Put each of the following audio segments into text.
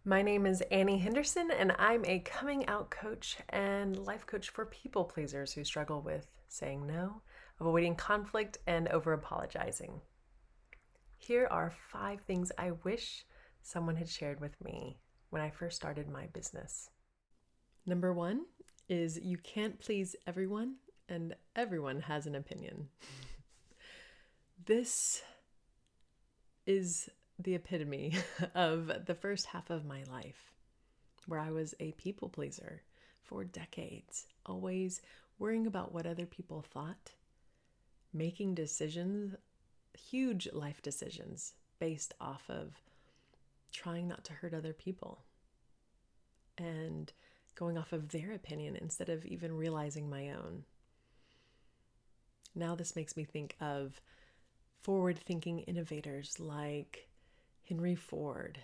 My name is Annie Henderson, and I'm a coming out coach and life coach for people pleasers who struggle with saying no, avoiding conflict, and over apologizing. Here are 5 things I wish someone had shared with me when I first started my business. Number 1 is you can't please everyone, and everyone has an opinion. This is the epitome of the first half of my life, where I was a people pleaser for decades, always worrying about what other people thought, making decisions, huge life decisions, based off of trying not to hurt other people and going off of their opinion instead of even realizing my own. Now this makes me think of forward-thinking innovators like Henry Ford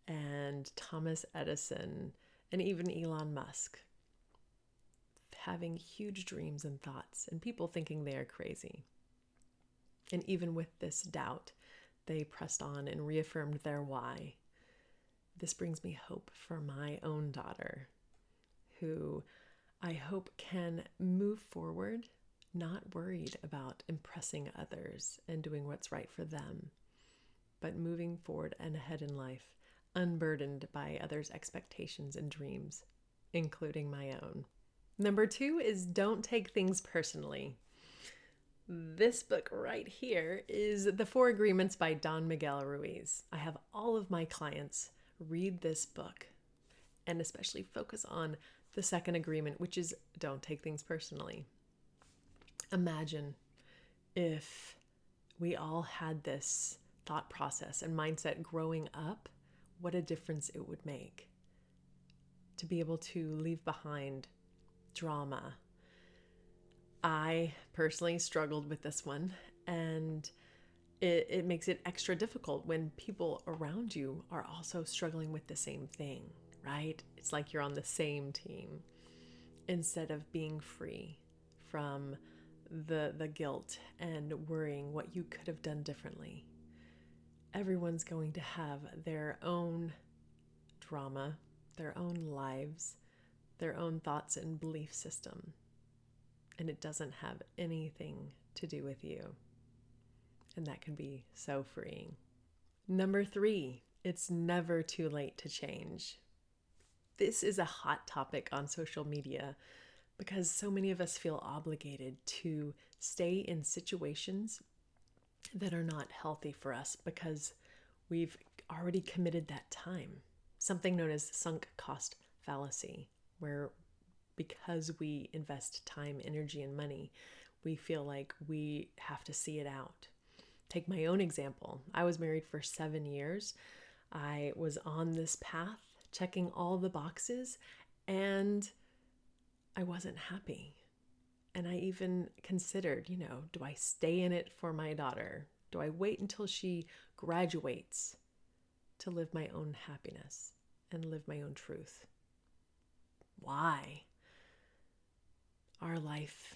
and Thomas Edison and even Elon Musk, having huge dreams and thoughts and people thinking they are crazy. And even with this doubt, they pressed on and reaffirmed their why. This brings me hope for my own daughter, who I hope can move forward, not worried about impressing others and doing what's right for them, but moving forward and ahead in life, unburdened by others' expectations and dreams, including my own. Number 2 is don't take things personally. This book right here is The 4 Agreements by Don Miguel Ruiz. I have all of my clients read this book and especially focus on the second agreement, which is don't take things personally. Imagine if we all had this thought process and mindset growing up, what a difference it would make to be able to leave behind drama. I personally struggled with this one, and it makes it extra difficult when people around you are also struggling with the same thing, right? It's like you're on the same team instead of being free from the guilt and worrying what you could have done differently. Everyone's going to have their own drama, their own lives, their own thoughts and belief system. And it doesn't have anything to do with you. And that can be so freeing. Number 3, it's never too late to change. This is a hot topic on social media because so many of us feel obligated to stay in situations that are not healthy for us because we've already committed that time. Something known as sunk cost fallacy, where because we invest time, energy, and money, we feel like we have to see it out. Take my own example. I was married for 7 years. I was on this path, checking all the boxes, and I wasn't happy. And I even considered, do I stay in it for my daughter? Do I wait until she graduates to live my own happiness and live my own truth? Why? Our life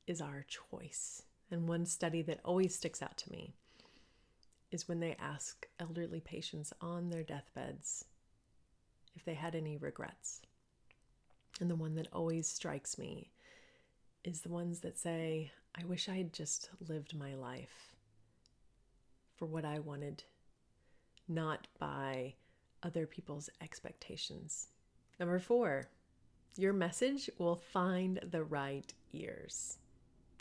is our choice. And one study that always sticks out to me is when they ask elderly patients on their deathbeds if they had any regrets. And the one that always strikes me is the ones that say, I wish I had just lived my life for what I wanted, not by other people's expectations. Number 4, your message will find the right ears.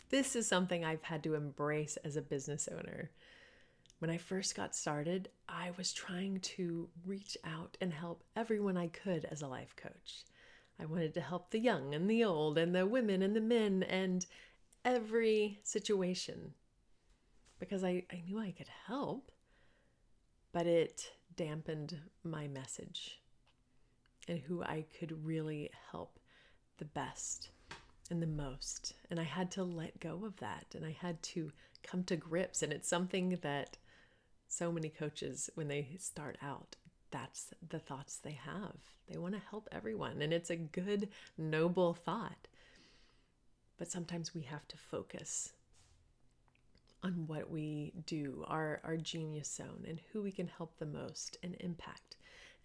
This is something I've had to embrace as a business owner. When I first got started, I was trying to reach out and help everyone I could as a life coach. I wanted to help the young and the old and the women and the men and every situation because I knew I could help, but it dampened my message and who I could really help the best and the most. And I had to let go of that, and I had to come to grips. And it's something that so many coaches, when they start out, that's the thoughts they have. They want to help everyone, and it's a good, noble thought. But sometimes we have to focus on what we do, our genius zone, and who we can help the most and impact.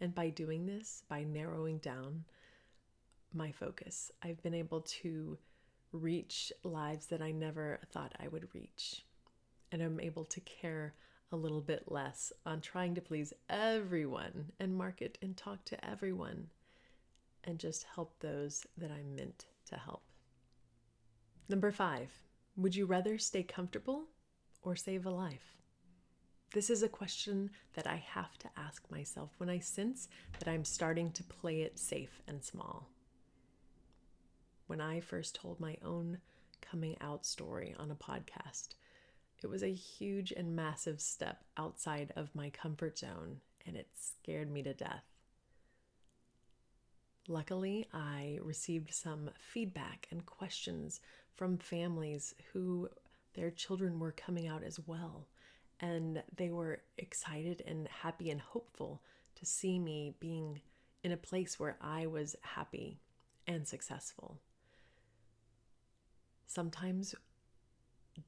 And by doing this, by narrowing down my focus, I've been able to reach lives that I never thought I would reach. And I'm able to care a little bit less on trying to please everyone and market and talk to everyone, and just help those that I'm meant to help. Number 5, would you rather stay comfortable or save a life? This is a question that I have to ask myself when I sense that I'm starting to play it safe and small. When I first told my own coming out story on a podcast, it was a huge and massive step outside of my comfort zone, and it scared me to death. Luckily, I received some feedback and questions from families who their children were coming out as well, and they were excited and happy and hopeful to see me being in a place where I was happy and successful. Sometimes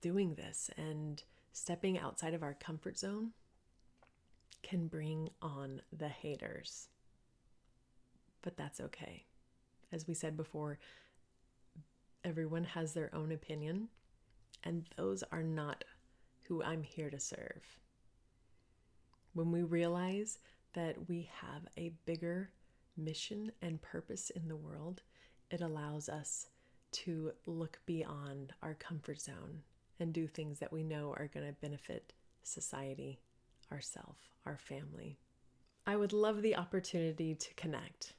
doing this and stepping outside of our comfort zone can bring on the haters. But that's okay. As we said before, everyone has their own opinion, and those are not who I'm here to serve. When we realize that we have a bigger mission and purpose in the world, it allows us to look beyond our comfort zone and do things that we know are going to benefit society, ourselves, our family. I would love the opportunity to connect.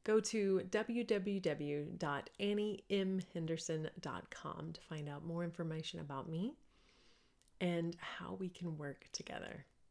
Go to www.anniemhenderson.com to find out more information about me and how we can work together.